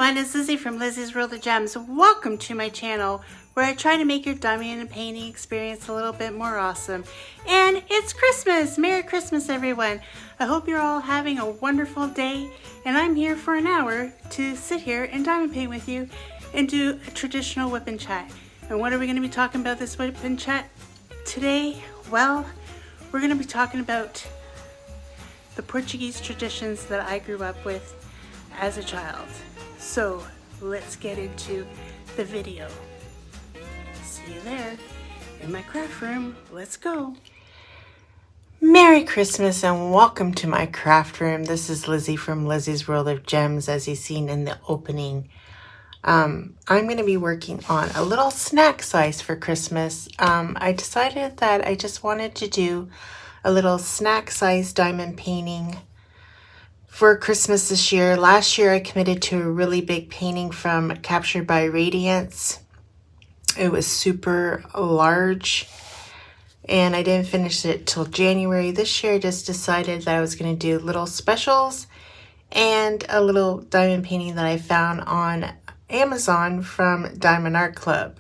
everyone, it's Lizzie from Lizzie's World of Gems. Welcome to my channel where I try to make your diamond and painting experience a little bit more awesome. And it's Christmas! Merry Christmas everyone! I hope you're all having a wonderful day, and I'm here for an hour to sit here and diamond paint with you and do a traditional whip and chat. And what are we going to be talking about this whip and chat today? Well, we're going to be talking about the Portuguese traditions that I grew up with as a child. So let's get into the video. See you there in my craft room. Let's go. Merry Christmas and welcome to my craft room. This is Lizzie from Lizzie's World of Gems, as you've seen in the opening. I'm going to be working on a little snack size for Christmas. I decided that I just wanted to do a little snack size diamond painting for Christmas this year. Last year I committed to a really big painting from Captured by Radiance. It was super large and I didn't finish it till January. This year I just decided that I was going to do little specials and a little diamond painting that I found on Amazon from Diamond Art Club.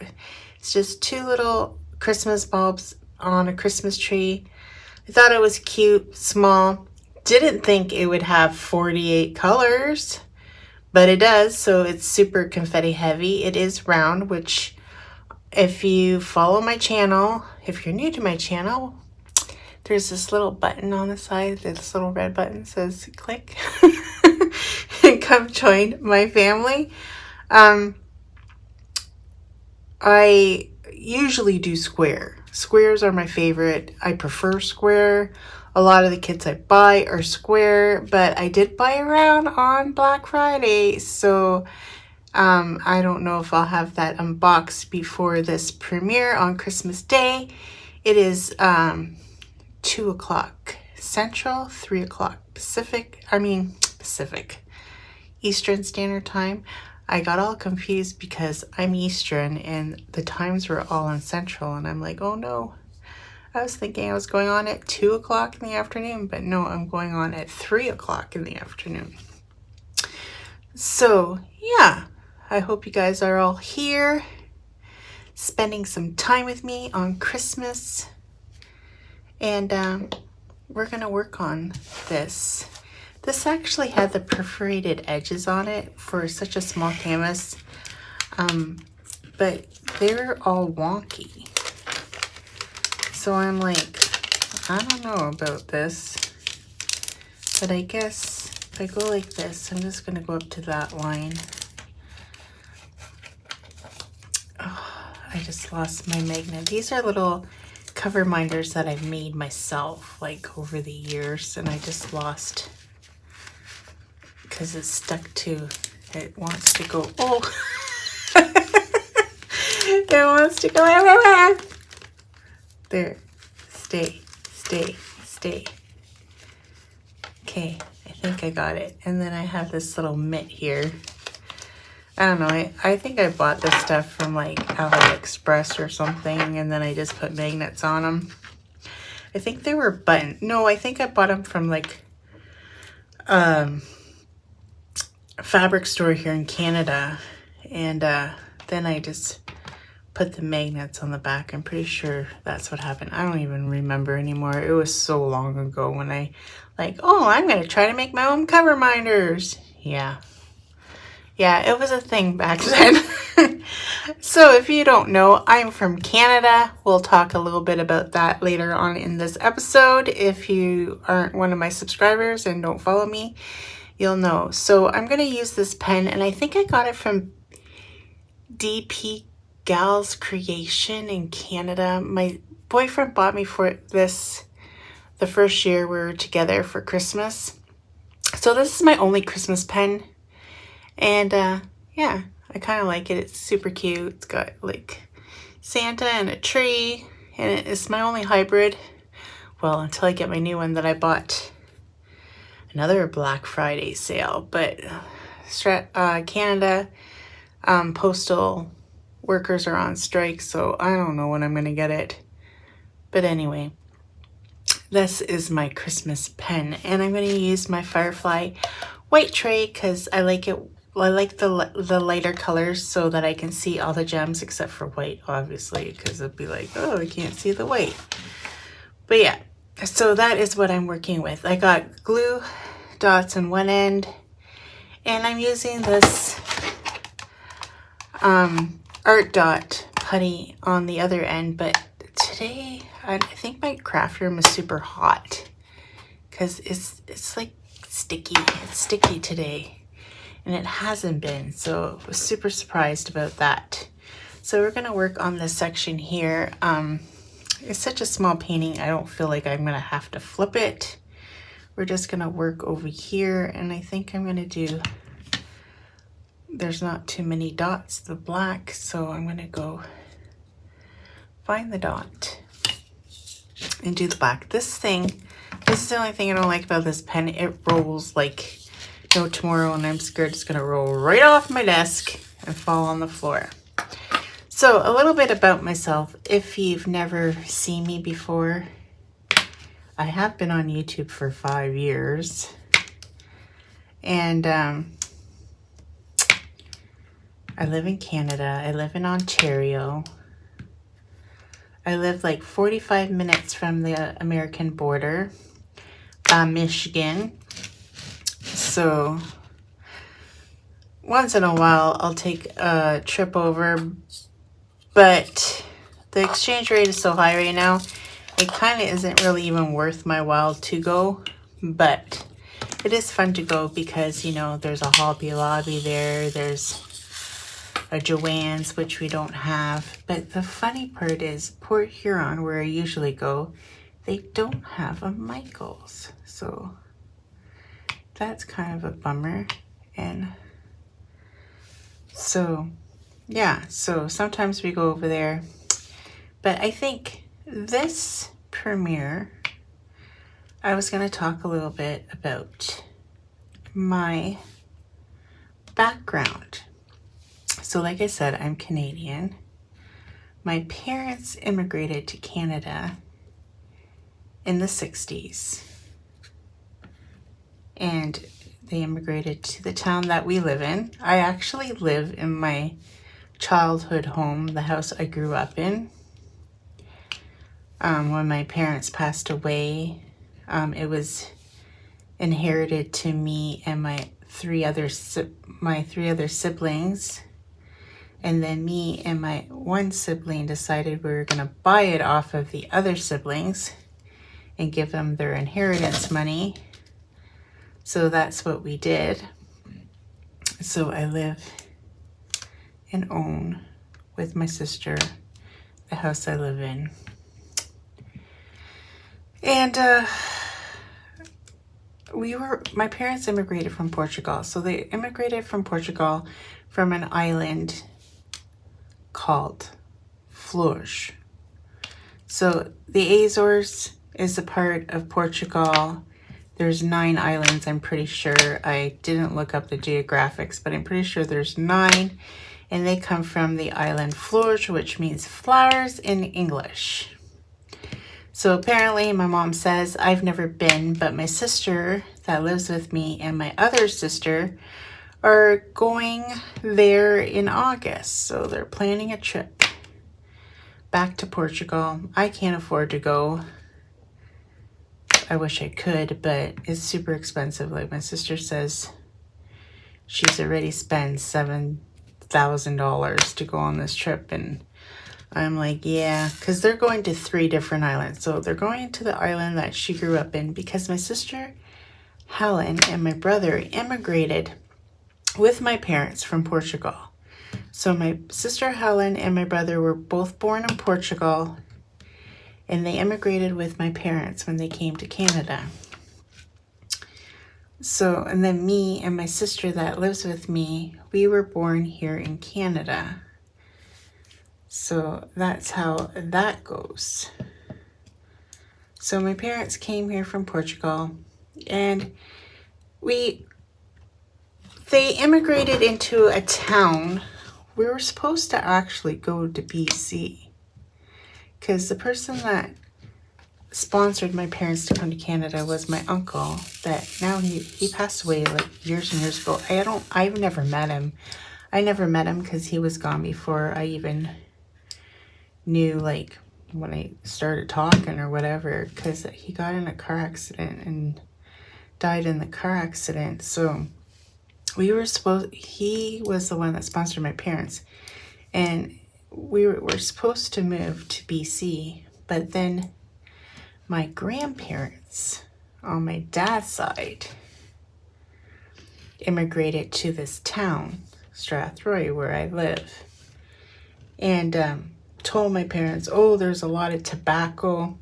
It's just two little Christmas bulbs on a Christmas tree. I thought it was cute, small. Didn't think it would have 48 colors, but it does, so it's super confetti heavy. It is round, which if you follow my channel, if you're new to my channel, there's this little button on the side, this little red button says click and come join my family. I usually do square. Squares are my favorite. I prefer square. A lot of the kits I buy are square, but I did buy a round on Black Friday, so I don't know if I'll have that unboxed before this premiere on Christmas Day. It is 2 o'clock Central, 3 o'clock Pacific, Eastern Standard Time. I got all confused because I'm Eastern and the times were all in Central, and I'm like, oh no. I was thinking I was going on at 2 o'clock in the afternoon, but no, I'm going on at 3 o'clock in the afternoon. So yeah, I hope you guys are all here spending some time with me on Christmas. And we're going to work on this. This actually had the perforated edges on it for such a small canvas, but they're all wonky. So I'm like, I don't know about this, but I guess if I go like this, I'm just going to go up to that line. Oh, I just lost my magnet. These are little cover minders that I've made myself, like over the years, and I just lost because it's stuck to, it wants to go, oh, it wants to go everywhere. There, stay. Okay, I think I got it. And then I have this little mitt here. I don't know, I think I bought this stuff from like AliExpress or something, and then I just put magnets on them. I think they were no, I think I bought them from like a fabric store here in Canada, and then I just put the magnets on the back. I'm pretty sure that's what happened. I don't even remember anymore. It was so long ago when I like, oh, I'm gonna try to make my own cover minders. Yeah, it was a thing back then. So if you don't know, I'm from Canada. We'll talk a little bit about that later on in this episode. If you aren't one of my subscribers and don't follow me, you'll know. So I'm gonna use this pen, and I think I got it from DiaPai Gal's Creation in Canada. My boyfriend bought me for this the first year we were together for Christmas. So this is my only Christmas pen, and yeah, I kind of like it. It's super cute. It's got like Santa and a tree, and it's my only hybrid. Well, until I get my new one that I bought another Black Friday sale. But Canada postal workers are on strike, so I don't know when I'm gonna get it. But anyway, this is my Christmas pen, and I'm gonna use my Firefly white tray because I like it Well, I like the lighter colors so that I can see all the gems except for white, obviously, because it'd be like, oh, I can't see the white. But yeah, so that is what I'm working with. I got glue dots on one end, and I'm using this art dot putty on the other end. But today, I think my craft room is super hot because it's like sticky. It's sticky today. And it hasn't been, so I was super surprised about that. So we're gonna work on this section here. It's such a small painting, I don't feel like I'm gonna have to flip it. We're just gonna work over here, and I think I'm gonna do, there's not too many dots, the black, so I'm gonna go find the dot and do the black. This is the only thing I don't like about this pen. It rolls like no tomorrow, and I'm scared it's gonna roll right off my desk and fall on the floor. So a little bit about myself. If you've never seen me before, I have been on YouTube for 5 years, and I live in Canada. I live in Ontario. I live like 45 minutes from the American border, Michigan. So once in a while I'll take a trip over, but the exchange rate is so high right now, it kind of isn't really even worth my while to go. But it is fun to go because, you know, there's a Hobby Lobby there, there's a Joann's, which we don't have. But the funny part is Port Huron, where I usually go, they don't have a Michael's. So that's kind of a bummer. And so yeah, so sometimes we go over there. But I think this premiere, I was going to talk a little bit about my background. So like I said, I'm Canadian. My parents immigrated to Canada in the 60s. And they immigrated to the town that we live in. I actually live in my childhood home, the house I grew up in. When my parents passed away, it was inherited to me and my three other siblings. And then me and my one sibling decided we were going to buy it off of the other siblings and give them their inheritance money. So that's what we did. So I live and own with my sister the house I live in. And my parents immigrated from Portugal. So they immigrated from Portugal from an island called Flirty. So the Azores is a part of Portugal. There's 9 islands, I'm pretty sure. I didn't look up the geographics, but I'm pretty sure there's 9. And they come from the island Flirty, which means flowers in English. So apparently my mom says, I've never been, but my sister that lives with me and my other sister are going there in August. So they're planning a trip back to Portugal. I can't afford to go. I wish I could, but it's super expensive. Like my sister says, she's already spent $7,000 to go on this trip. And I'm like, yeah, because they're going to 3 different islands. So they're going to the island that she grew up in because my sister Helen and my brother immigrated with my parents from Portugal. So my sister Helen and my brother were both born in Portugal, and they immigrated with my parents when they came to Canada. So, and then me and my sister that lives with me, we were born here in Canada. So that's how that goes. So my parents came here from Portugal, and they immigrated into a town. We were supposed to actually go to BC because the person that sponsored my parents to come to Canada was my uncle, that now he passed away like years and years ago. I've never met him. I never met him because he was gone before I even knew, like, when I started talking or whatever, because he got in a car accident and died in the car accident. So he was the one that sponsored my parents, and we were supposed to move to BC, but then my grandparents on my dad's side immigrated to this town, Strathroy, where I live, and told my parents, oh, there's a lot of tobacco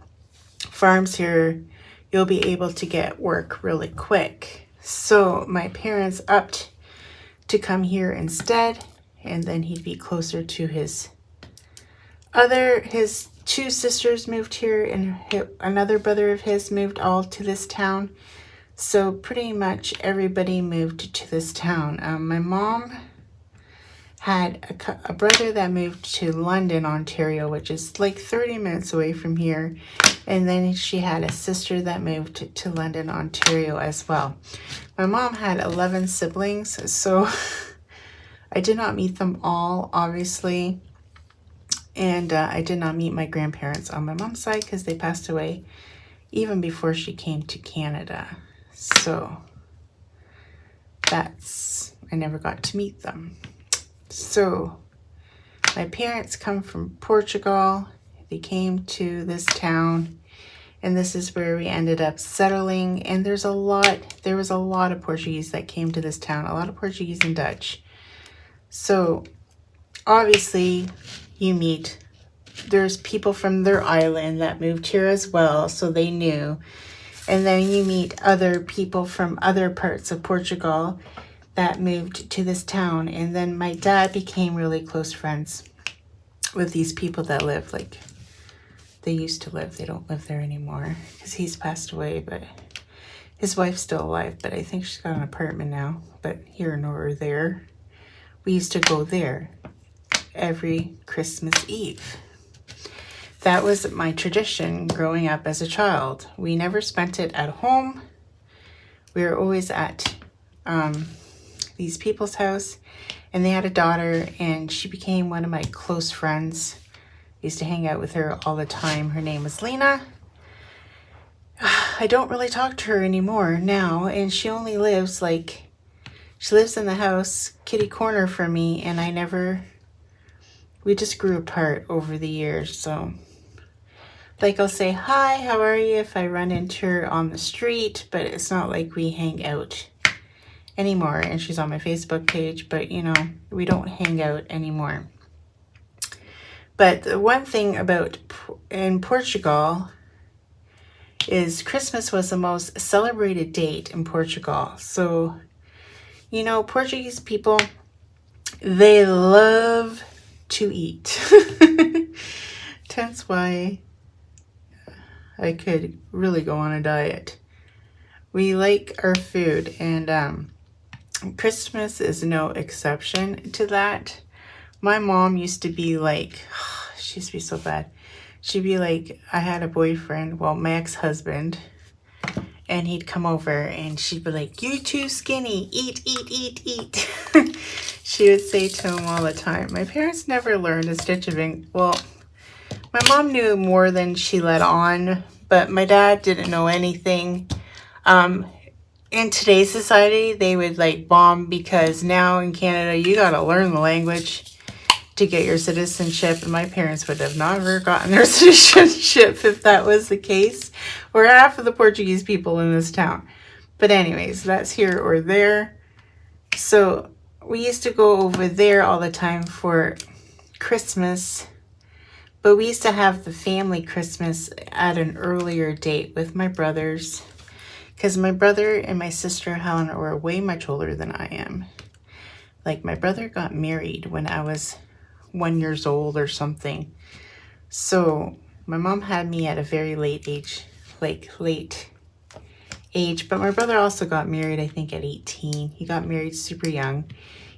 farms here. You'll be able to get work really quick. So my parents upped to come here instead, and then he'd be closer to his two sisters moved here, and another brother of his moved all to this town. So pretty much everybody moved to this town. My mom had a brother that moved to London, Ontario, which is like 30 minutes away from here. And then she had a sister that moved to London, Ontario as well. My mom had 11 siblings, so I did not meet them all, obviously. And I did not meet my grandparents on my mom's side because they passed away even before she came to Canada. So I never got to meet them. So my parents come from Portugal. They came to this town, and this is where we ended up settling. And there was a lot of Portuguese that came to this town, a lot of Portuguese and Dutch. So obviously there's people from their island that moved here as well, so they knew. And then you meet other people from other parts of Portugal that moved to this town. And then my dad became really close friends with these people that live, like, they used to live. They don't live there anymore because he's passed away, but his wife's still alive. But I think she's got an apartment now, but here nor there. We used to go there every Christmas Eve. That was my tradition growing up as a child. We never spent it at home. We were always at these people's house, and they had a daughter, and she became one of my close friends. I used to hang out with her all the time. Her name was Lena. I don't really talk to her anymore now, and she only lives she lives in the house kitty corner from me, and we just grew apart over the years. So like, I'll say hi, how are you, if I run into her on the street, but it's not like we hang out anymore. And she's on my Facebook page, but we don't hang out anymore. But the one thing in Portugal is Christmas was the most celebrated date in Portugal. So, Portuguese people, they love to eat. That's why I could really go on a diet. We like our food, and Christmas is no exception to that. My mom used to be like, she used to be so bad. She'd be like, I had a boyfriend, well, my ex-husband, and he'd come over and she'd be like, you're too skinny, eat, eat, eat, eat. She would say to him all the time. My parents never learned a stitch of English. Well, my mom knew more than she let on, but my dad didn't know anything. In today's society, they would bomb, because now in Canada, you got to learn the language to get your citizenship, and my parents would have never gotten their citizenship if that was the case. We're half of the Portuguese people in this town. But anyways, that's here or there. So we used to go over there all the time for Christmas, but we used to have the family Christmas at an earlier date with my brothers, because my brother and my sister Helen were way much older than I am. Like, my brother got married when I was 1 year old or something. So my mom had me at a very late age, but my brother also got married, I think, at 18. He got married super young.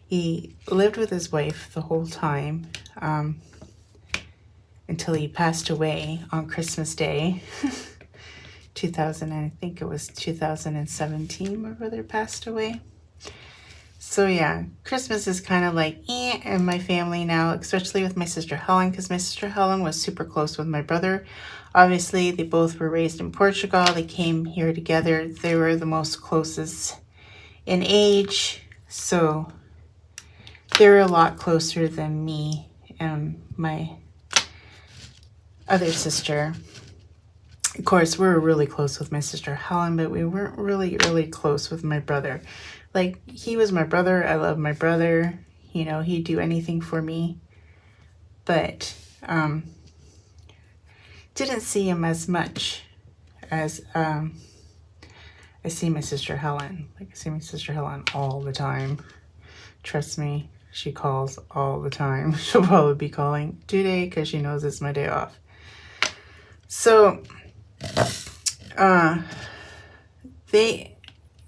He lived with his wife the whole time until he passed away on Christmas Day. I think it was 2017 my brother passed away. So yeah, Christmas is kind of like in my family now, especially with my sister Helen, because my sister Helen was super close with my brother. Obviously, they both were raised in Portugal. They came here together. They were the most closest in age, so they're a lot closer than me and my other sister. Of course, we were really close with my sister Helen, but we weren't really close with my brother. Like, he was my brother. I love my brother. You know, he'd do anything for me. But didn't see him as much as I see my sister Helen. Like, I see my sister Helen all the time. Trust me, she calls all the time. She'll probably be calling today because she knows it's my day off. So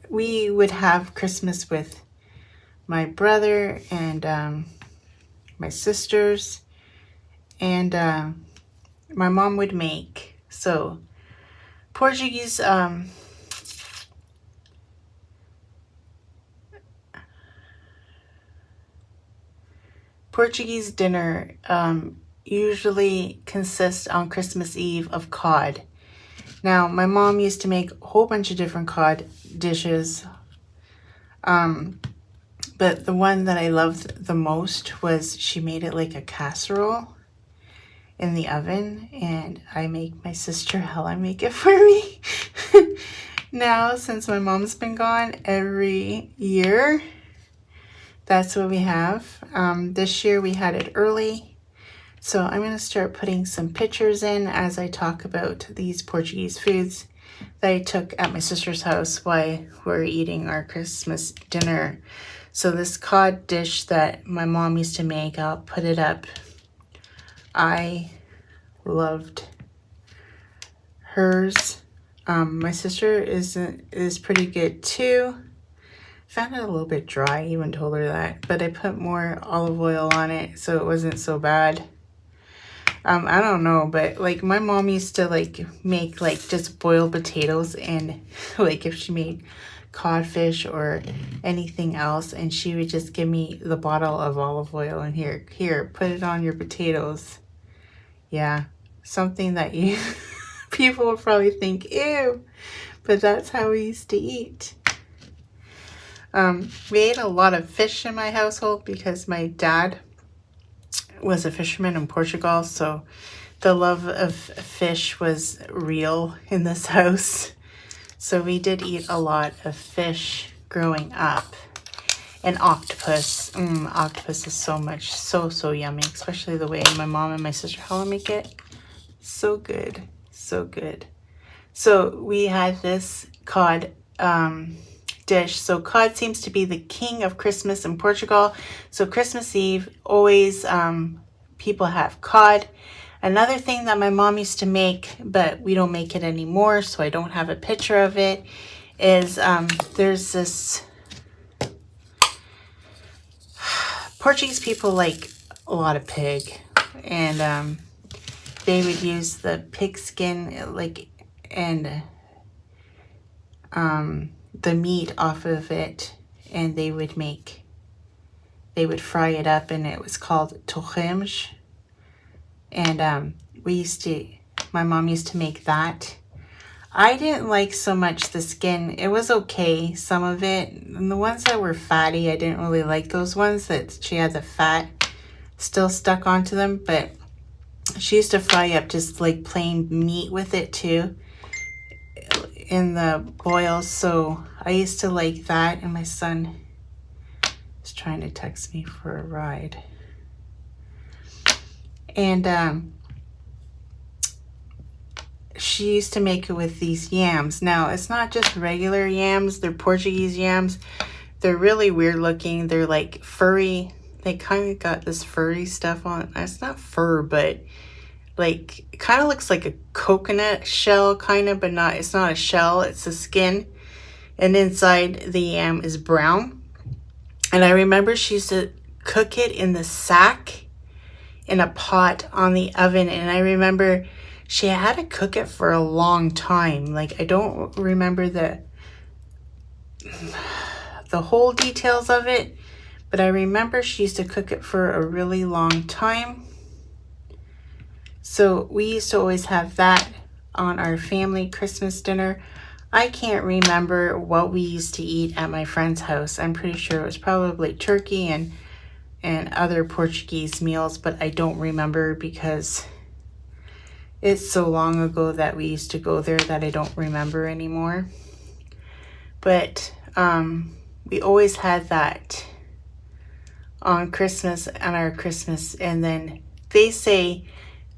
we would have Christmas with my brother and my sisters, and my mom would make Portuguese Portuguese dinner usually consists on Christmas Eve of cod. Now, my mom used to make a whole bunch of different cod dishes, but the one that I loved the most was she made it like a casserole in the oven, and I make my sister Helen make it for me. Now, since my mom's been gone, every year, that's what we have. This year we had it early. So I'm going to start putting some pictures in as I talk about these Portuguese foods that I took at my sister's house while we're eating our Christmas dinner. So this cod dish that my mom used to make, I'll put it up. I loved hers. My sister is pretty good too. Found it a little bit dry, even told her that, but I put more olive oil on it so it wasn't so bad. I don't know, but like my mom used to like make like just boiled potatoes, and like if she made codfish or anything else, and she would just give me the bottle of olive oil and here, put it on your potatoes. Yeah, something that you people will probably think, ew, but that's how we used to eat. We ate a lot of fish in my household because my dad was a fisherman in Portugal, so the love of fish was real in this house. So we did eat a lot of fish growing up. And octopus. Octopus is so yummy, especially the way my mom and my sister Helen make it. So good, so good. So we had this cod dish. So cod seems to be the king of Christmas in Portugal. So Christmas Eve, always people have cod. Another thing that my mom used to make, but we don't make it anymore, so I don't have a picture of it, is there's this Portuguese people like a lot of pig, and they would use the pig skin and the meat off of it, and they would fry it up, and it was called torremos. And my mom used to make that. I didn't like so much the skin. It was okay, some of it. And the ones that were fatty, I didn't really like those ones that she had the fat still stuck onto them. But she used to fry up just like plain meat with it too in the boils. So I used to like that. And my son is trying to text me for a ride. And she used to make it with these yams. Now, it's not just regular yams. They're Portuguese yams. They're really weird looking. They're like furry. They kind of got this furry stuff on. It's not fur, but like it kind of looks like a coconut shell kind of, but not. It's not a shell. It's a skin. And inside the yam is brown. And I remember she used to cook it in the sack in a pot on the oven, and I remember she had to cook it for a long time. Like, I don't remember the whole details of it, but I remember she used to cook it for a really long time. So we used to always have that on our family Christmas dinner. I can't remember what we used to eat at my friend's house. I'm pretty sure it was probably turkey and other Portuguese meals, but I don't remember because it's so long ago that we used to go there that I don't remember anymore. But we always had that on Christmas, on our Christmas. And then they say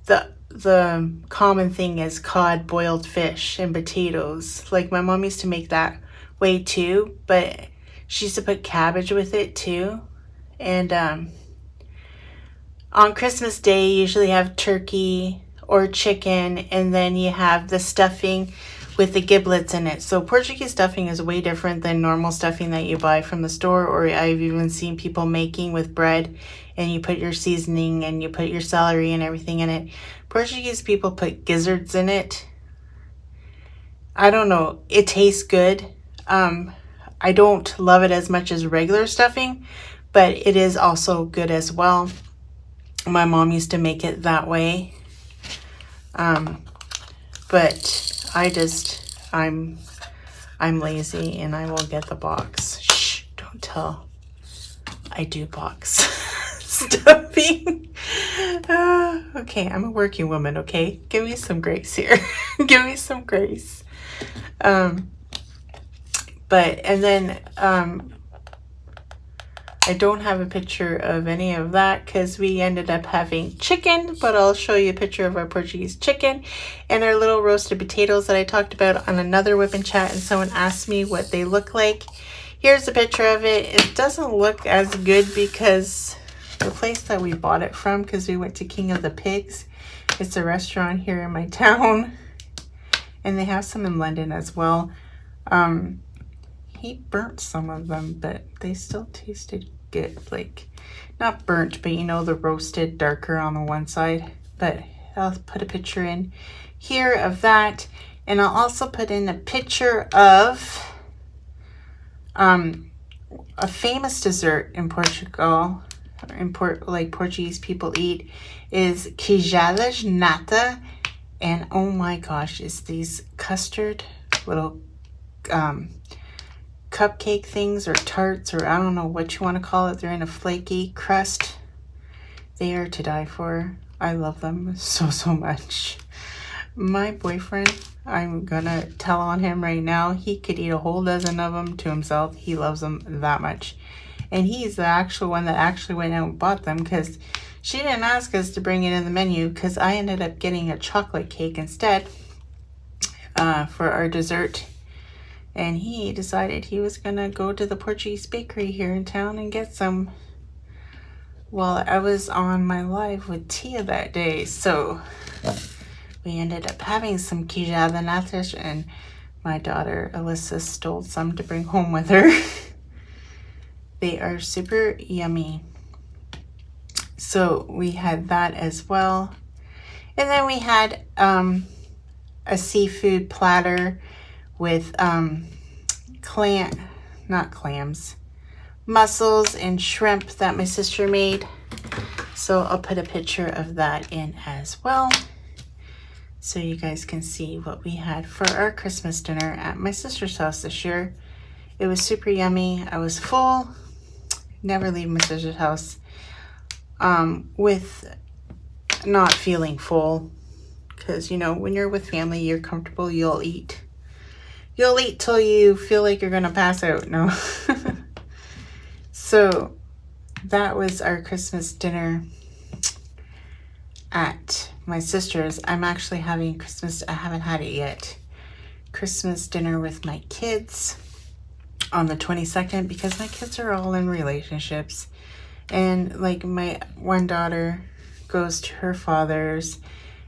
the common thing is cod, boiled fish, and potatoes. Like, my mom used to make that way too, but she used to put cabbage with it too. And on Christmas Day, you usually have turkey or chicken, and then you have the stuffing with the giblets in it. So Portuguese stuffing is way different than normal stuffing that you buy from the store, or I've even seen people making with bread, and you put your seasoning and you put your celery and everything in it. Portuguese people put gizzards in it. I don't know. It tastes good. I don't love it as much as regular stuffing, but it is also good as well. My mom used to make it that way. But I'm lazy and I will get the box. Shh, don't tell. I do box stuffing. Okay, I'm a working woman, okay? Give me some grace here. Give me some grace. And then I don't have a picture of any of that because we ended up having chicken, but I'll show you a picture of our Portuguese chicken and our little roasted potatoes that I talked about on another Wip&Chat, and someone asked me what they look like. Here's a picture of it. It doesn't look as good because the place that we bought it from, because we went to King of the Pigs, it's a restaurant here in my town, and they have some in London as well. He burnt some of them, but they still tasted good. Like, not burnt, but you know, the roasted darker on the one side. But I'll put a picture in here of that, and I'll also put in a picture of a famous dessert in Portugal, like Portuguese people eat, is queijadas nata, and oh my gosh, it's these custard little cupcake things or tarts, or I don't know what you want to call it. They're in a flaky crust. They are to die for. I love them so much. My boyfriend, I'm gonna tell on him right now, he could eat a whole dozen of them to himself. He loves them that much. And he's the actual one that actually went out and bought them, because she didn't ask us to bring it in the menu, because I ended up getting a chocolate cake instead for our dessert. And he decided he was gonna go to the Portuguese bakery here in town and get some while I was on my live with Tia that day. So we ended up having some queijada natas, and my daughter Alyssa stole some to bring home with her. They are super yummy. So we had that as well. And then we had a seafood platter with mussels and shrimp that my sister made. So I'll put a picture of that in as well, so you guys can see what we had for our Christmas dinner at my sister's house this year. It was super yummy. I was full. Never leave my sister's house with not feeling full, because you know, when you're with family, you're comfortable, you'll eat till you feel like you're gonna pass out. No. So that was our Christmas dinner at my sister's. I'm actually having Christmas, I haven't had it yet, Christmas dinner with my kids on the 22nd, because my kids are all in relationships. And like, my one daughter goes to her father's,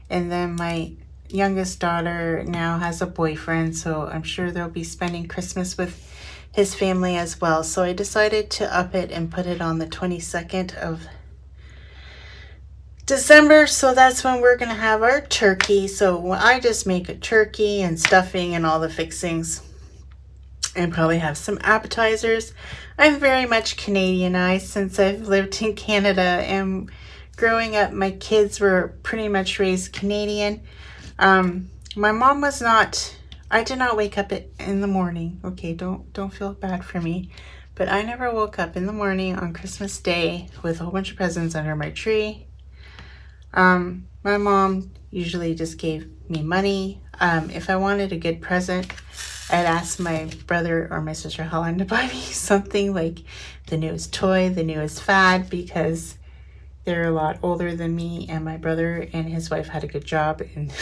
and then my youngest daughter now has a boyfriend, so I'm sure they'll be spending Christmas with his family as well. So I decided to up it and put it on the 22nd of December, so that's when we're gonna have our turkey. So I just make a turkey and stuffing and all the fixings, and probably have some appetizers. I'm very much Canadianized since I've lived in Canada, and growing up my kids were pretty much raised Canadian. My mom was not, I did not wake up in the morning. Okay, don't feel bad for me. But I never woke up in the morning on Christmas Day with a whole bunch of presents under my tree. My mom usually just gave me money. If I wanted a good present, I'd ask my brother or my sister Helen to buy me something like the newest toy, the newest fad, because they're a lot older than me, and my brother and his wife had a good job, and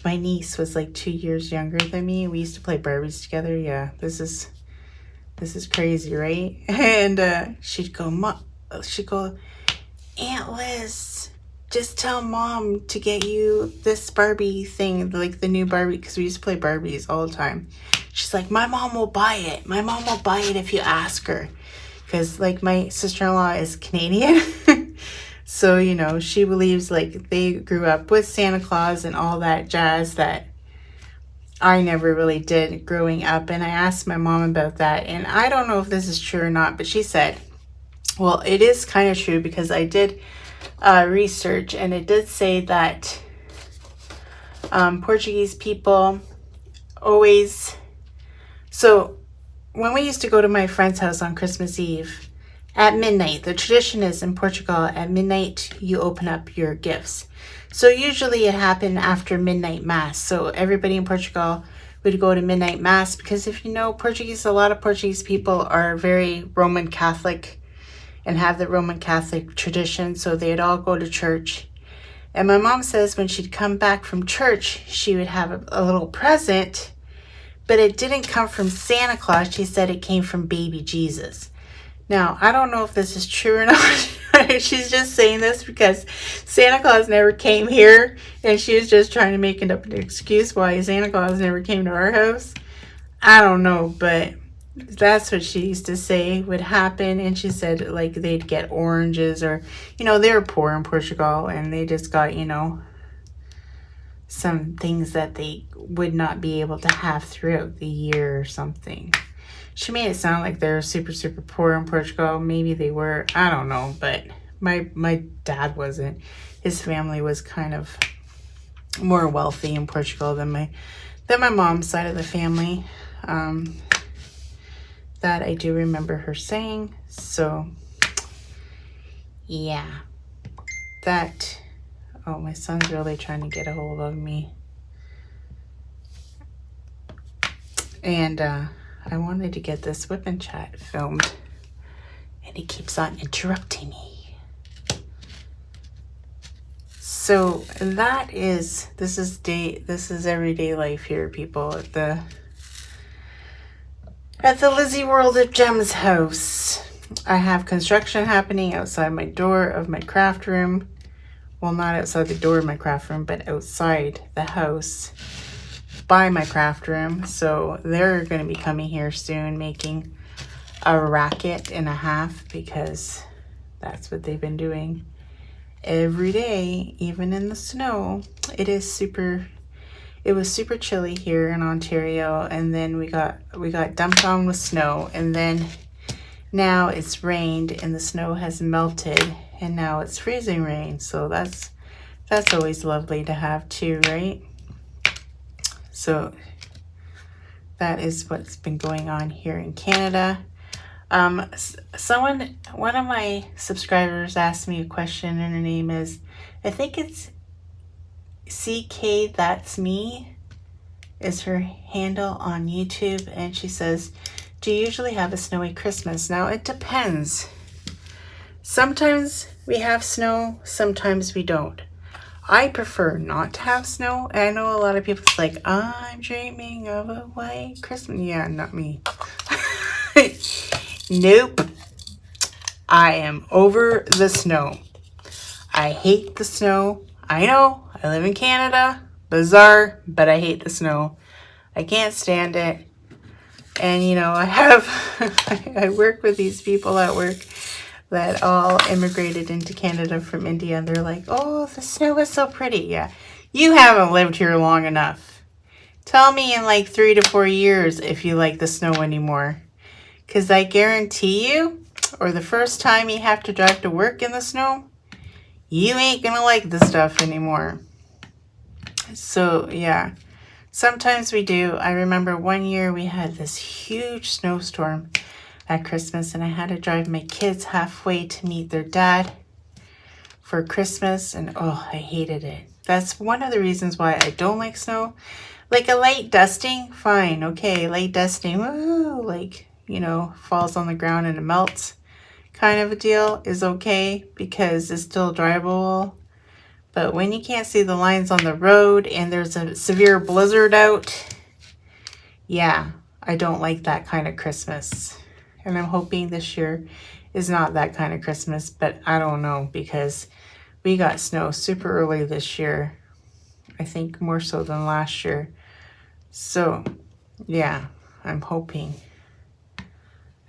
my niece was like 2 years younger than me. We used to play Barbies together. Yeah, this is crazy, right? And she'd go, Aunt Liz, just tell Mom to get you this Barbie thing, like the new Barbie, because we used to play Barbies all the time. She's like, my mom will buy it. My mom will buy it if you ask her. Because, like, my sister-in-law is Canadian. So, you know, she believes, like, they grew up with Santa Claus and all that jazz that I never really did growing up. And I asked my mom about that. And I don't know if this is true or not, but she said, well, it is kind of true, because I did research, and it did say that Portuguese people always... So when we used to go to my friend's house on Christmas Eve at midnight, the tradition is in Portugal, at midnight you open up your gifts. So usually it happened after midnight mass. So everybody in Portugal would go to midnight mass, because if you know Portuguese, a lot of Portuguese people are very Roman Catholic and have the Roman Catholic tradition. So they'd all go to church. And my mom says when she'd come back from church, she would have a little present, but it didn't come from Santa Claus. She said it came from baby Jesus. Now, I don't know if this is true or not. She's just saying this because Santa Claus never came here, and she was just trying to make up an excuse why Santa Claus never came to our house. I don't know, but that's what she used to say would happen. And she said, like, they'd get oranges, or, you know, they were poor in Portugal, and they just got, you know, some things that they would not be able to have throughout the year or something. She made it sound like they're super, super poor in Portugal. Maybe they were. I don't know. But my dad wasn't. His family was kind of more wealthy in Portugal than my mom's side of the family. That I do remember her saying. So, yeah. That... Oh, my son's really trying to get a hold of me. And I wanted to get this Wip&Chat filmed, and he keeps on interrupting me. So this is everyday life here, people, at the Lizzie World of Gems house. I have construction happening outside my door of my craft room. Well, not outside the door of my craft room, but outside the house by my craft room. So they're going to be coming here soon, making a racket and a half, because that's what they've been doing every day, even in the snow. It was super chilly here in Ontario, and then we got dumped on with snow, and then now it's rained and the snow has melted, and now it's freezing rain. So that's always lovely to have too, right? So that is what's been going on here in Canada. One of my subscribers asked me a question, and her name is, I think it's CK That's Me is her handle on YouTube, and she says, do you usually have a snowy Christmas? Now, it depends. Sometimes we have snow, sometimes we don't. I prefer not to have snow. And I know a lot of people like, I'm dreaming of a white Christmas. Yeah, not me. Nope. I am over the snow. I hate the snow. I know, I live in Canada. Bizarre, but I hate the snow. I can't stand it. And, you know, I work with these people at work that all immigrated into Canada from India. And they're like, oh, the snow is so pretty. Yeah, you haven't lived here long enough. Tell me in like 3 to 4 years if you like the snow anymore. Because I guarantee you, or the first time you have to drive to work in the snow, you ain't going to like the stuff anymore. So, yeah. Sometimes we do. I remember one year we had this huge snowstorm at Christmas, and I had to drive my kids halfway to meet their dad for Christmas, and oh, I hated it. That's one of the reasons why I don't like snow. Like a light dusting, fine, okay, light dusting, woo, like, you know, falls on the ground and it melts kind of a deal is okay because it's still drivable. But when you can't see the lines on the road and there's a severe blizzard out, yeah, I don't like that kind of Christmas. And I'm hoping this year is not that kind of Christmas, but I don't know because we got snow super early this year. I think more so than last year. So, yeah, I'm hoping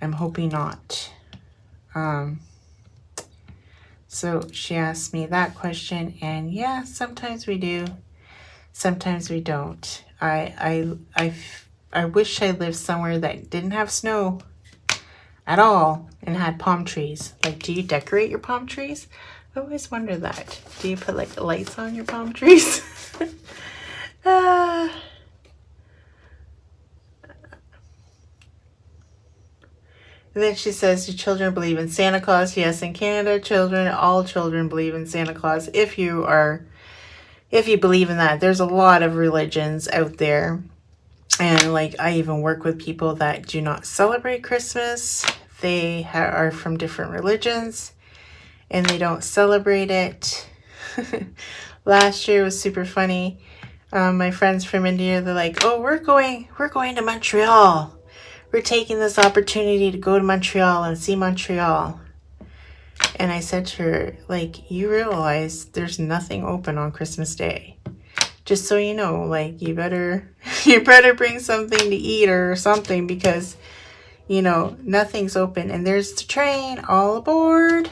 not. So she asked me that question, and yeah, sometimes we do, sometimes we don't. I wish I lived somewhere that didn't have snow at all and had palm trees. Like, do you decorate your palm trees? I always wonder that. Do you put like lights on your palm trees? And then she says, do children believe in Santa Claus? Yes, in Canada, all children believe in Santa Claus. If you believe in that, there's a lot of religions out there. And like, I even work with people that do not celebrate Christmas. They are from different religions and they don't celebrate it. Last year was super funny. My friends from India, they're like, oh, we're going to Montreal. We're taking this opportunity to go to Montreal and see Montreal. And I said to her, like, you realize there's nothing open on Christmas Day. Just so you know, like, you better bring something to eat or something because, you know, nothing's open. And there's the train, all aboard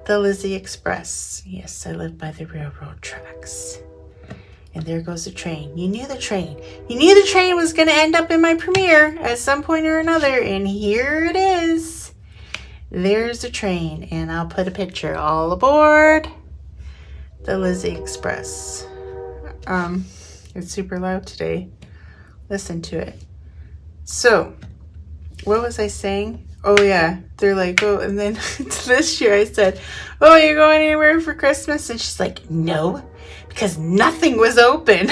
the Lizzie Express. Yes, I live by the railroad tracks. And there goes the train. You knew the train. You knew the train was going to end up in my premiere at some point or another. And here it is. There's the train. And I'll put a picture. All aboard the Lizzie Express. It's super loud today. Listen to it. So, what was I saying? Oh, yeah. They're like, oh, and then this year I said, oh, you're going anywhere for Christmas? And she's like, no. Because nothing was open.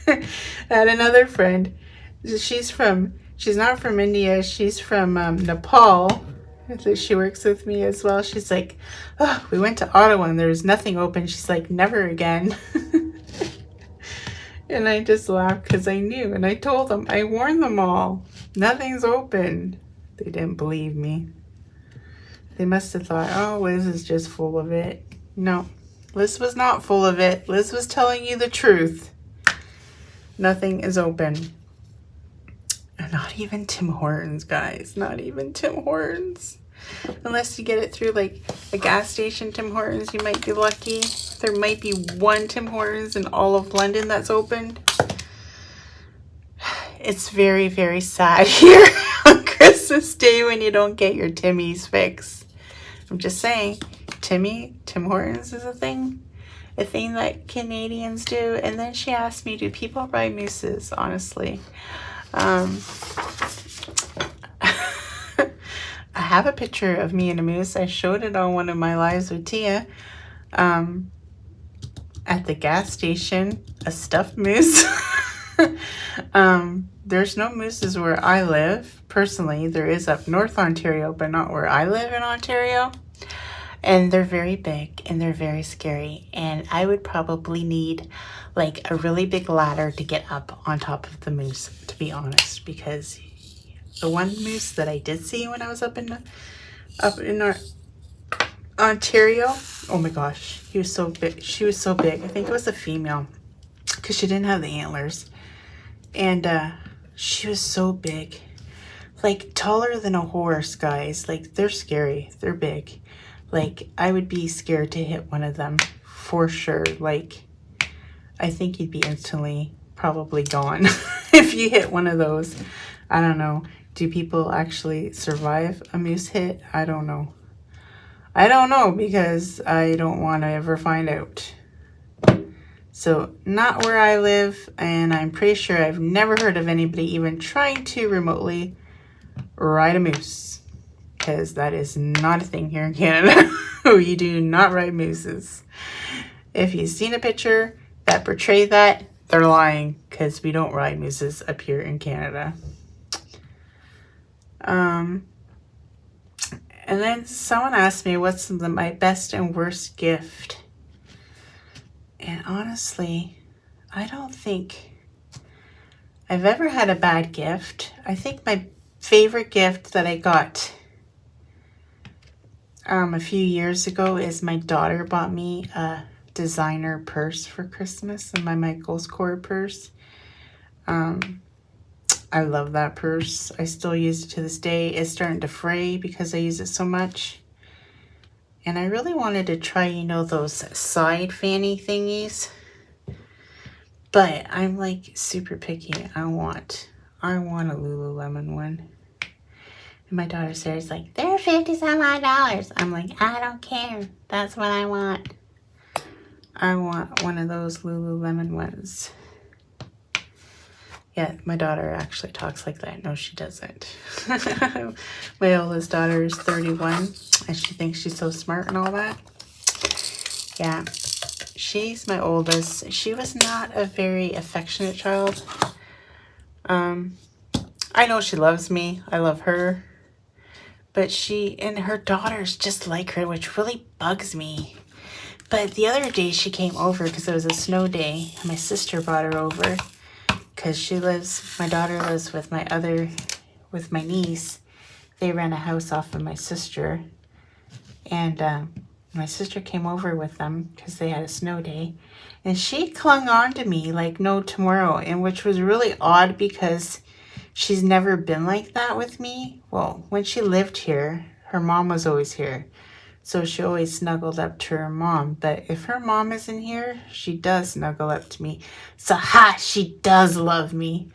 I had another friend. She's not from India. She's from Nepal. So she works with me as well. She's like, oh, we went to Ottawa and there was nothing open. She's like, never again. And I just laughed because I knew. And I told them, I warned them all. Nothing's open. They didn't believe me. They must have thought, oh, Liz is just full of it. No. Liz was not full of it. Liz was telling you the truth. Nothing is open. Not even Tim Hortons, guys. Not even Tim Hortons. Unless you get it through like a gas station Tim Hortons, you might be lucky. There might be one Tim Hortons in all of London that's open. It's very, very sad here on Christmas Day when you don't get your Timmy's fix. I'm just saying. Tim Hortons is a thing that Canadians do. And then she asked me, do people ride mooses? Honestly, I have a picture of me and a moose. I showed it on one of my lives with Tia. At the gas station, a stuffed moose. There's no mooses where I live. Personally, there is up North Ontario, but not where I live in Ontario. And they're very big and they're very scary. And I would probably need like a really big ladder to get up on top of the moose, to be honest. Because the one moose that I did see when I was up in Ontario, oh my gosh, he was so big. She was so big. I think it was a female because she didn't have the antlers. And she was so big. like taller than a horse, guys. Like, they're scary. They're big. Like, I would be scared to hit one of them for sure. Like, I think you'd be instantly probably gone if you hit one of those. I don't know. Do people actually survive a moose hit? I don't know. I don't know, because I don't want to ever find out. So, not where I live, and I'm pretty sure I've never heard of anybody even trying to remotely ride a moose, because that is not a thing here in Canada. You do not ride mooses. If you've seen a picture that portray that, they're lying, because we don't ride mooses up here in Canada. And then someone asked me what's my best and worst gift. And honestly, I don't think I've ever had a bad gift. I think my favorite gift that I got a few years ago is my daughter bought me a designer purse for Christmas, and my Michael's Kors purse. I love that purse. I still use it to this day. It's starting to fray because I use it so much. And I really wanted to try, you know, those side fanny thingies. But I'm like super picky. I want a Lululemon one. And my daughter Sarah's like, they're $50-some odd. I'm like, I don't care. That's what I want. I want one of those Lululemon ones. Yeah, my daughter actually talks like that. No, she doesn't. My oldest daughter is 31, and she thinks she's so smart and all that. Yeah, she's my oldest. She was not a very affectionate child. I know she loves me. I love her. But she and her daughters just like her, which really bugs me. But the other day she came over because it was a snow day. My sister brought her over. Because my daughter lives with my niece. They rent a house off of my sister. And my sister came over with them because they had a snow day. And she clung on to me like no tomorrow. And which was really odd because she's never been like that with me. Well, when she lived here, her mom was always here. So she always snuggled up to her mom. But if her mom isn't here, she does snuggle up to me. So she does love me.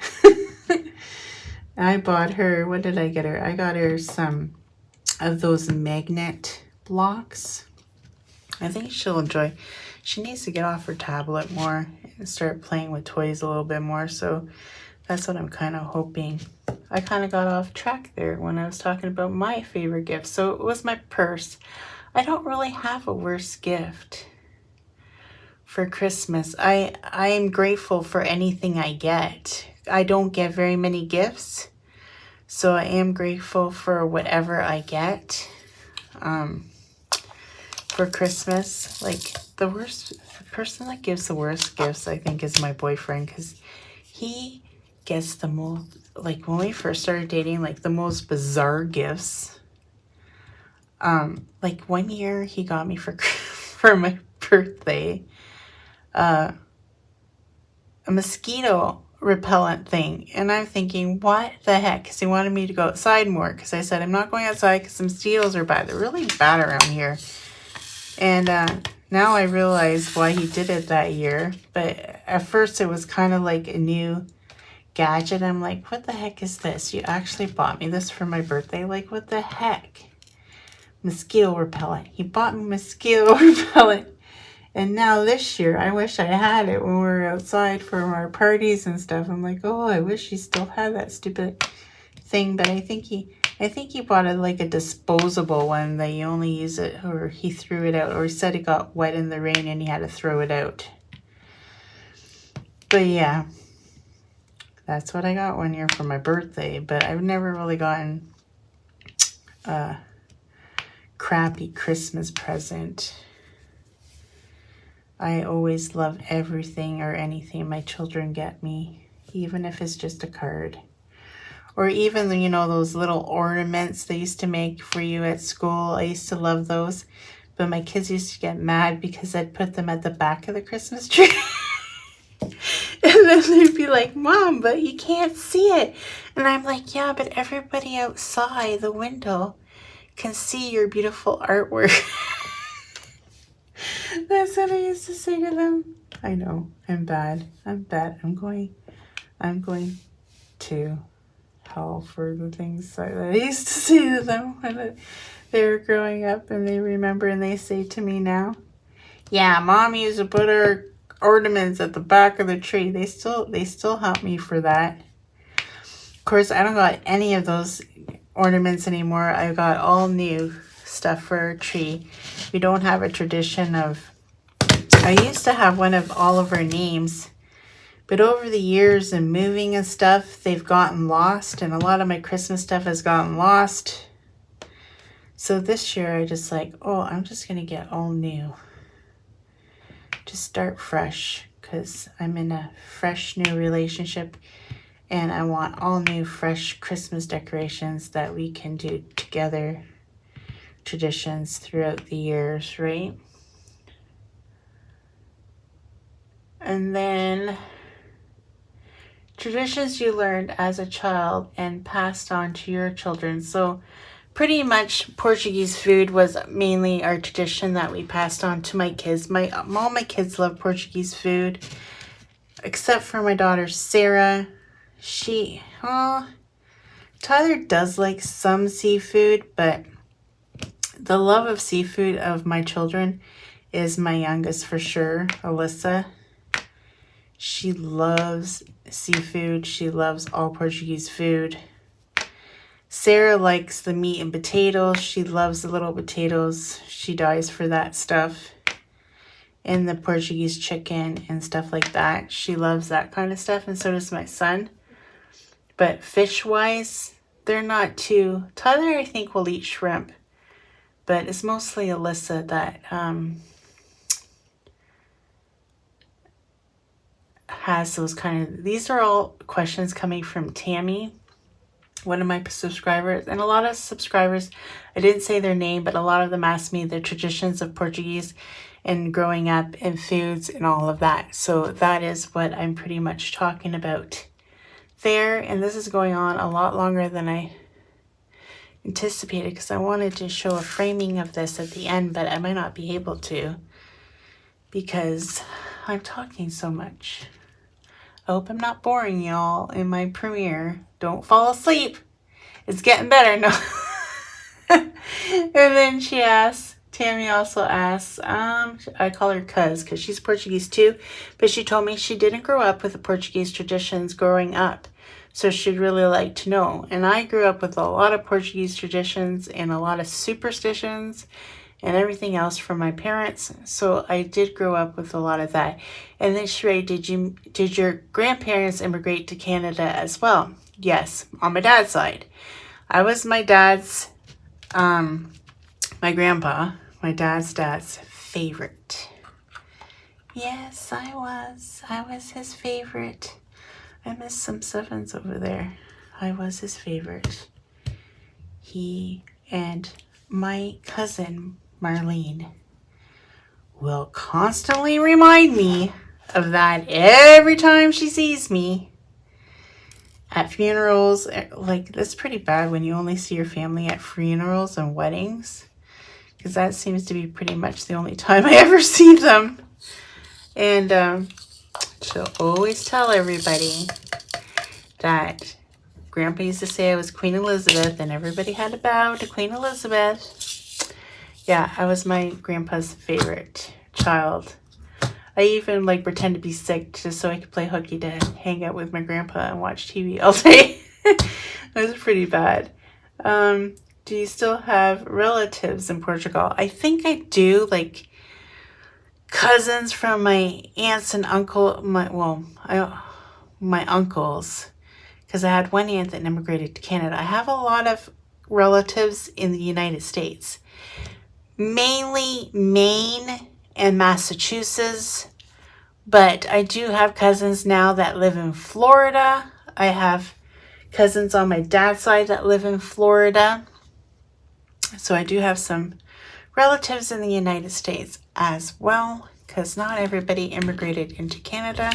I bought her, what did I get her? I got her some of those magnet blocks. I think she'll enjoy. She needs to get off her tablet more and start playing with toys a little bit more. So that's what I'm kind of hoping. I kind of got off track there when I was talking about my favorite gift. So it was my purse. I don't really have a worse gift for Christmas. I am grateful for anything I get. I don't get very many gifts, so I am grateful for whatever I get for Christmas. Like the person that gives the worst gifts, I think, is my boyfriend, because he gets the most, like when we first started dating, like the most bizarre gifts. Like one year he got me for my birthday, a mosquito repellent thing. And I'm thinking, what the heck? Because he wanted me to go outside more. Because I said, I'm not going outside because the mosquitoes are bad. They're really bad around here. And now I realize why he did it that year. But at first it was kind of like a new gadget. I'm like, what the heck is this? You actually bought me this for my birthday? Like, what the heck? Mosquito repellent. He bought me mosquito repellent. And now this year, I wish I had it when we were outside for our parties and stuff. I'm like, oh, I wish he still had that stupid thing. But I think he bought it like a disposable one that you only use it, or he threw it out, or he said it got wet in the rain and he had to throw it out. But yeah, that's what I got one year for my birthday. But I've never really gotten crappy Christmas present. I always love everything or anything my children get me, even if it's just a card. Or even, you know, those little ornaments they used to make for you at school. I used to love those. But my kids used to get mad because I'd put them at the back of the Christmas tree. And then they'd be like, Mom, but you can't see it. And I'm like, yeah, but everybody outside the window can see your beautiful artwork. That's what I used to say to them. I know, I'm bad. I'm bad. I'm going to hell for the things that I used to say to them when they were growing up, and they remember and they say to me now, yeah, Mom used to put her ornaments at the back of the tree. They still help me for that. Of course, I don't got any of those ornaments anymore. I got all new stuff for our tree. We don't have a tradition of, I used to have one of all of our names, but over the years and moving and stuff, they've gotten lost, and a lot of my Christmas stuff has gotten lost. So this year I just like, oh, I'm just going to get all new. Just start fresh, because I'm in a fresh new relationship, and I want all new fresh Christmas decorations that we can do together, traditions throughout the years, right? And then traditions you learned as a child and passed on to your children. So pretty much Portuguese food was mainly our tradition that we passed on to my kids. All my kids love Portuguese food, except for my daughter Sarah. Tyler does like some seafood, but the love of seafood of my children is my youngest for sure, Alyssa. She loves seafood. She loves all Portuguese food. Sarah likes the meat and potatoes. She loves the little potatoes. She dies for that stuff. And the Portuguese chicken and stuff like that. She loves that kind of stuff, and so does my son. But fish-wise, they're not too... Tyler, I think, will eat shrimp. But it's mostly Alyssa that has those kind of... These are all questions coming from Tammy, one of my subscribers. And a lot of subscribers, I didn't say their name, but a lot of them asked me the traditions of Portuguese and growing up and foods and all of that. So that is what I'm pretty much talking about there. And this is going on a lot longer than I anticipated, because I wanted to show a framing of this at the end, but I might not be able to because I'm talking so much. I hope I'm not boring y'all in my premiere. Don't fall asleep. It's getting better. No. And then Tammy also asks, I call her Cuz because she's Portuguese too, but she told me she didn't grow up with the Portuguese traditions growing up. So she'd really like to know. And I grew up with a lot of Portuguese traditions and a lot of superstitions and everything else from my parents. So I did grow up with a lot of that. And then Sheree, did your grandparents immigrate to Canada as well? Yes, on my dad's side. I was my dad's, my grandpa, my dad's favorite. Yes, I was. I was his favorite. I missed some sevens over there. I was his favorite. He and my cousin, Marlene, will constantly remind me of that every time she sees me at funerals. Like, that's pretty bad when you only see your family at funerals and weddings, because that seems to be pretty much the only time I ever see them. And she'll always tell everybody that Grandpa used to say I was Queen Elizabeth and everybody had to bow to Queen Elizabeth. Yeah, I was my grandpa's favorite child. I even pretend to be sick just so I could play hooky to hang out with my grandpa and watch TV all day. It was pretty bad. Do you still have relatives in Portugal? I think I do, cousins from my aunts and uncle, my uncles, because I had one aunt that immigrated to Canada. I have a lot of relatives in the United States, mainly Maine and Massachusetts, but I do have cousins now that live in Florida. I have cousins on my dad's side that live in Florida. So I do have some relatives in the United States as well, because not everybody immigrated into Canada.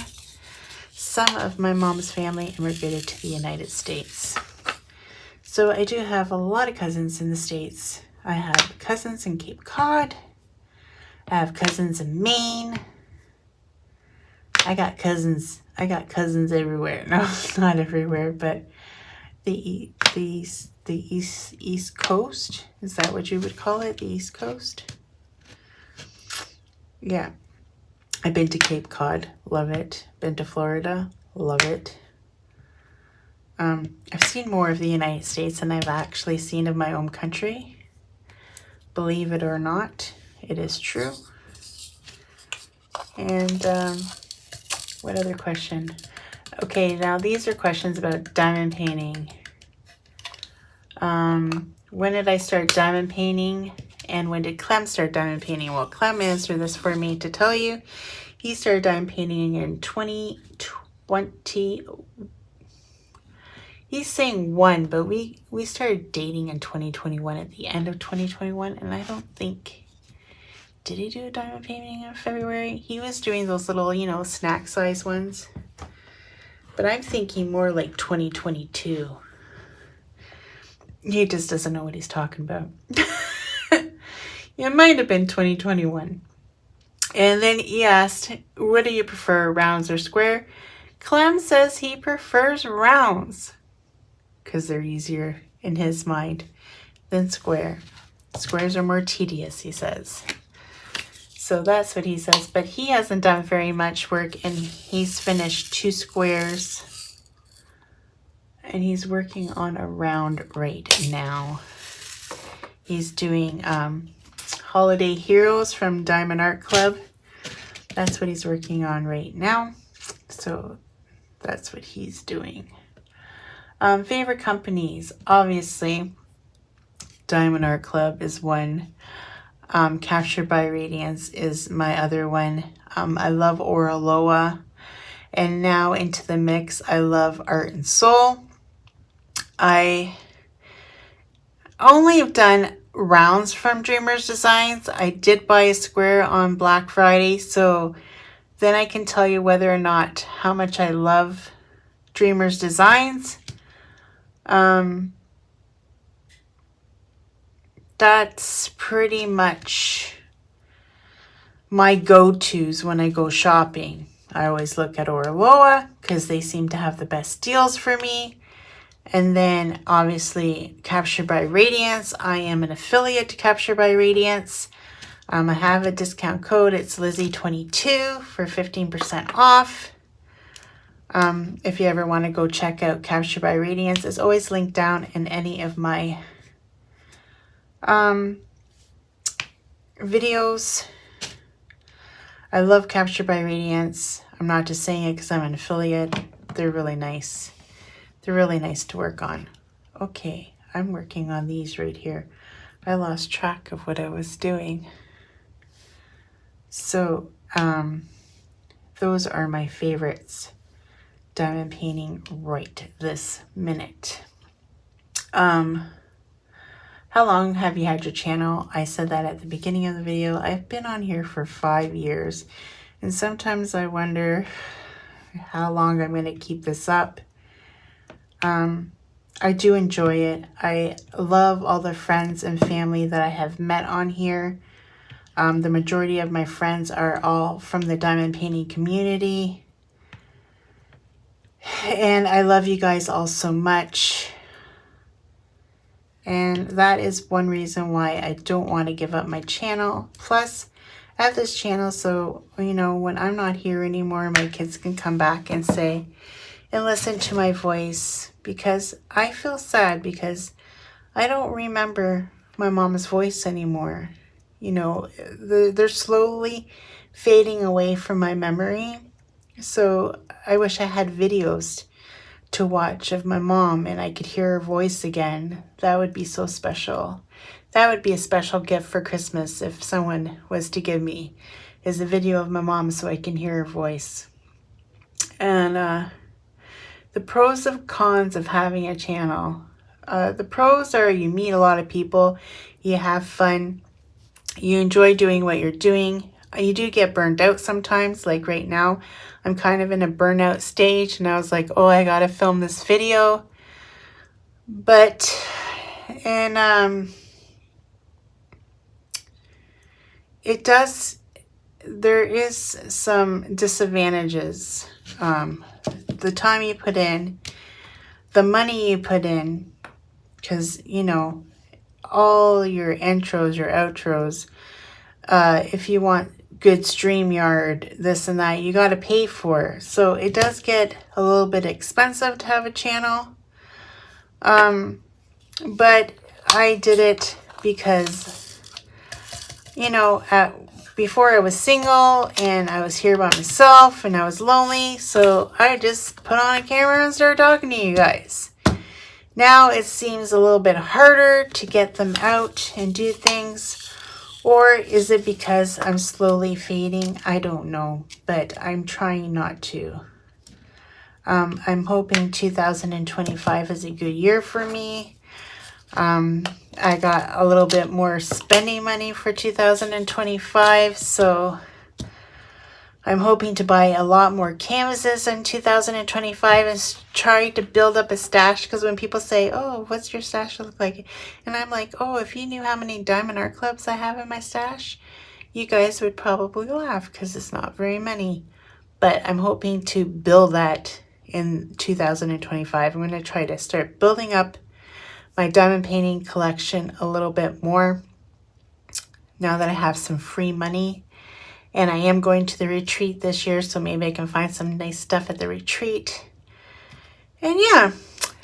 some of my mom's family immigrated to the United States. So I do have a lot of cousins in the States. I have cousins in Cape Cod. I have cousins in Maine. I got cousins everywhere. No, not everywhere, but the East Coast. Is that what you would call it? The East Coast? Yeah. I've been to Cape Cod, love it. Been to Florida, love it. I've seen more of the United States than I've actually seen of my own country. Believe it or not, it is true. And what other question? Okay, now these are questions about diamond painting. When did I start diamond painting? And when did Clem start diamond painting? Well, Clem answered this for me to tell you. He started diamond painting in 2020. He's saying one, but we started dating in 2021, at the end of 2021. And I don't think, did he do a diamond painting in February? He was doing those little, you know, snack size ones. But I'm thinking more like 2022. He just doesn't know what he's talking about. It might have been 2021. And then he asked, what do you prefer, rounds or square? Clem says he prefers rounds because they're easier in his mind than square. Squares are more tedious, he says. So that's what he says. But he hasn't done very much work, and he's finished 2 squares. And he's working on a round right now. He's doing Holiday Heroes from Diamond Art Club. That's what he's working on right now. So that's what he's doing. Favorite companies, obviously, Diamond Art Club is one. Captured by Radiance is my other one. I love Oraloa. And now into the mix, I love Art and Soul. I only have done rounds from Dreamers Designs. I did buy a square on Black Friday, so then I can tell you whether or not how much I love Dreamers Designs. That's pretty much my go-tos when I go shopping. I always look at Oraloa because they seem to have the best deals for me. And then obviously Captured by Radiance. I am an affiliate to Captured by Radiance. I have a discount code. It's Lizzie22 for 15% off. If you ever want to go check out Captured by Radiance, it's always linked down in any of my videos. I love Captured by Radiance. I'm not just saying it because I'm an affiliate. They're really nice. They're really nice to work on. Okay, I'm working on these right here. I lost track of what I was doing. So, those are my favorites. Diamond painting right this minute. How long have you had your channel? I said that at the beginning of the video. I've been on here for 5 years. And sometimes I wonder how long I'm going to keep this up. I do enjoy it. I love all the friends and family that I have met on here. The majority of my friends are all from the diamond painting community. And I love you guys all so much. And that is one reason why I don't want to give up my channel. Plus, I have this channel so, you know, when I'm not here anymore, my kids can come back and say, and listen to my voice, because I feel sad because I don't remember my mom's voice anymore. You know, they're slowly fading away from my memory. So I wish I had videos to watch of my mom and I could hear her voice again. That would be so special. That would be a special gift for Christmas if someone was to give me, is a video of my mom so I can hear her voice. And the pros and cons of having a channel. The pros are you meet a lot of people, you have fun, you enjoy doing what you're doing. you do get burned out sometimes. Like right now, I'm kind of in a burnout stage, and I was like, oh, I gotta film this video. But, and there is some disadvantages. The time you put in, the money you put in, because, you know, all your intros, your outros, if you want good StreamYard, this and that, you got to pay for. So it does get a little bit expensive to have a channel. But I did it because, you know, before I was single and I was here by myself and I was lonely. So I just put on a camera and started talking to you guys. Now it seems a little bit harder to get them out and do things. Or is it because I'm slowly fading? I don't know, but I'm trying not to. I'm hoping 2025 is a good year for me. I got a little bit more spending money for 2025, so I'm hoping to buy a lot more canvases in 2025 and try to build up a stash, because when people say, oh, what's your stash look like? And I'm like, oh, if you knew how many diamond art clubs I have in my stash, you guys would probably laugh, because it's not very many. But I'm hoping to build that in 2025. I'm going to try to start building up my diamond painting collection a little bit more now that I have some free money. And I am going to the retreat this year, so maybe I can find some nice stuff at the retreat. And yeah,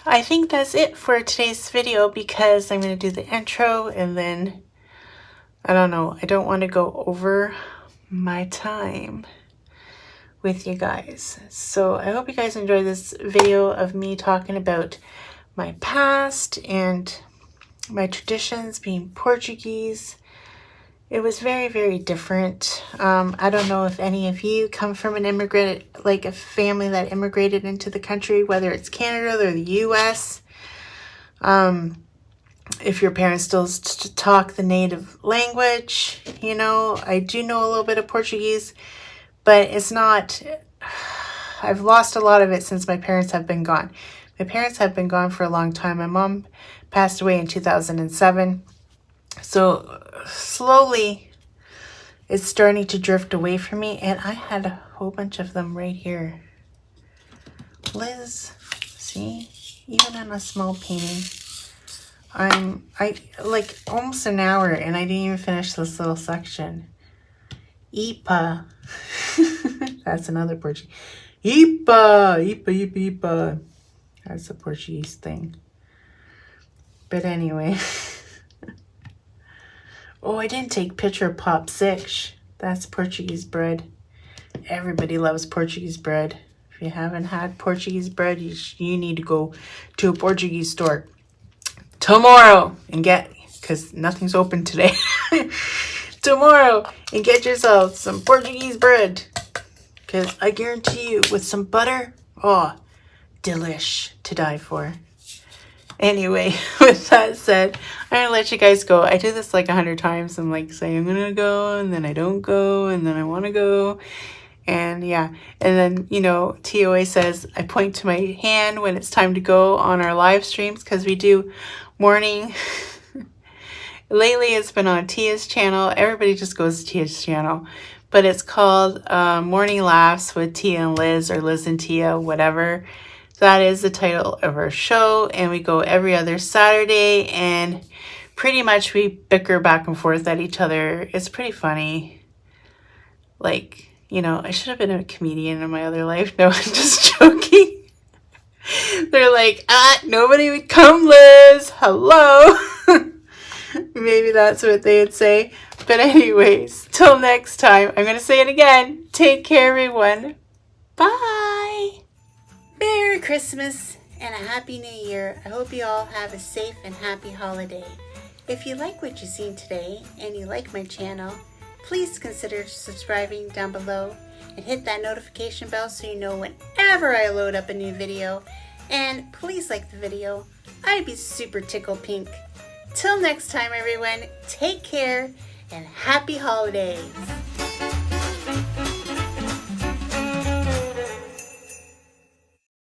I think that's it for today's video, because I'm going to do the intro and then, I don't know, I don't want to go over my time with you guys. So I hope you guys enjoyed this video of me talking about my past and my traditions being Portuguese. It was very, very different. I don't know if any of you come from an immigrant, like a family that immigrated into the country, whether it's Canada or the US. If your parents still talk the native language, you know, I do know a little bit of Portuguese, but it's not, I've lost a lot of it since my parents have been gone. My parents have been gone for a long time. My mom passed away in 2007. So slowly it's starting to drift away from me, and I had a whole bunch of them right here. Liz, see, even on a small painting, I like almost an hour and I didn't even finish this little section. Ipa. That's another Portuguese. Ipa. That's a Portuguese thing. But anyway. Oh, I didn't take picture of Pop 6. That's Portuguese bread. Everybody loves Portuguese bread. If you haven't had Portuguese bread, you need to go to a Portuguese store tomorrow and get, because nothing's open today. Tomorrow and get yourself some Portuguese bread. Because I guarantee you, with some butter, oh, delish to die for. Anyway, with that said, I'm going to let you guys go. I do this like 100 times. I'm like saying I'm going to go, and then I don't go, and then I want to go. And yeah, and then, you know, TOA says I point to my hand when it's time to go on our live streams, because we do morning. Lately, it's been on Tia's channel. Everybody just goes to Tia's channel. But it's called Morning Laughs with Tia and Liz, or Liz and Tia, whatever. That is the title of our show, and we go every other Saturday, and pretty much we bicker back and forth at each other. It's pretty funny. Like, you know, I should have been a comedian in my other life. No, I'm just joking. They're like, nobody would come, Liz. Hello. Maybe that's what they would say. But anyways, till next time, I'm going to say it again. Take care, everyone. Bye. Merry Christmas and a Happy New Year. I hope you all have a safe and happy holiday. If you like what you've seen today and you like my channel, please consider subscribing down below and hit that notification bell so you know whenever I load up a new video. And please like the video. I'd be super tickle pink. Till next time, everyone, take care and happy holidays.